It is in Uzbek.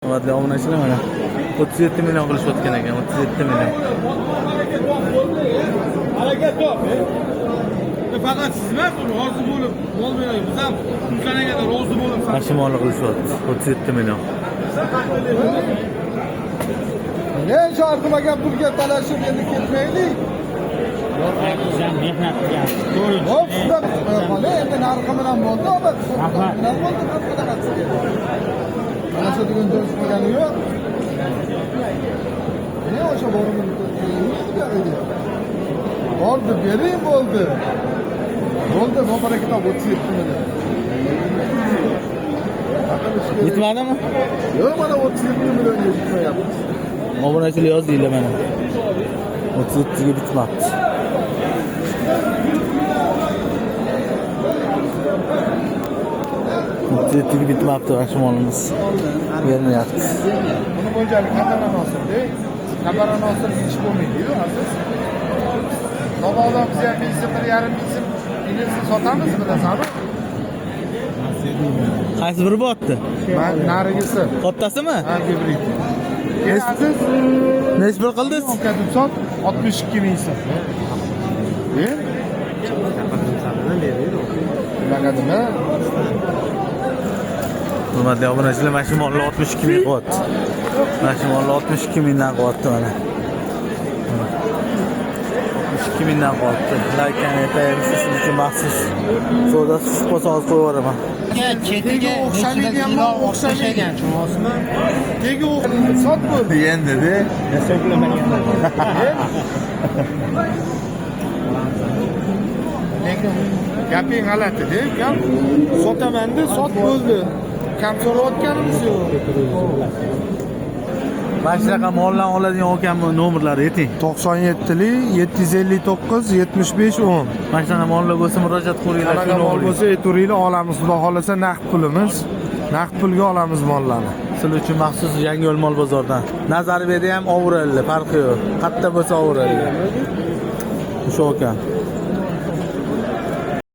Hurmatli obunachilar, mana 37 million qilishayotgan ekan, 37 million. Harakat top. Faqat siz emas, rozi bo'lib, mol beraylik. Biz ham shunchanaga rozi bo'lib, Mashimonni qilishyapti, 37 million. Ne şu ardımaga pulga talashib endi ketmaylik. Sen mehnat qilgan. To'g'ri. Hop, qoldi endi narxi bilan bo'ldi, obat. Nima bo'ldi, qanaqa qilasiz? Mana shu degan joy qilgani yo'q. Ne o'sha borimiz oldi, bering bo'ldi. Bo'ldi, bobara kitob 37 million. Yetmadimi? Yo'q, mana 37 million yetmayapti. Obunachilar yozdinglar mana. 37 ga bitmabdi. Tetiği bitmabdi mashimolimiz. Bermayapti. Buni mo'ljali qanday nosirda? Qabara nosir ish bo'lmaydi-yu, aziz. Mabodo biz ham 1,5 ming ingizni sotamiz bilasanmi? Qaysi biri bo'pti? Men narigisi. Kattasimi? Ha, gibrid. Aziz, Nech bir qildingiz? kadib sot 62 ming so'm. Nima? Hurmatli obunachilar, mashimollar 62 ming qilyapti. Mashimollar 62 mingdan qilyapti mana. 62 mingdan qilyapti. Laykani aytaymiz, siz uchun maxsus savdo tushib qolsa hozir qo'yib yuboraman. Chetiga o'xshamaydigan o'xshamaydigan cho'g'asimi? Tegi sot bo'ldi Endi-de. Gaping g'alati-da, gap sotaman-da, sot bo'ldi. Kam so'rayotganimiz yo'q. Mana shunaqa moldan oladigan ekan nomerlari ayting. 97lik 759 75 10. Mana shunaqa mollar bo'lsa murojaat qilinglar. Qanaqa mol bo'lsa ayturinglar, olamiz. Xudo xolasa naqd pulimiz. Naqd pulga olamiz mollarni. Sizlar uchun maxsus Yangiyo'l mol bozoridan. Nazarberda ham ovuraldi, farqi yo'q. Qatta bo'lsa ovuraldi. O'sha ekan.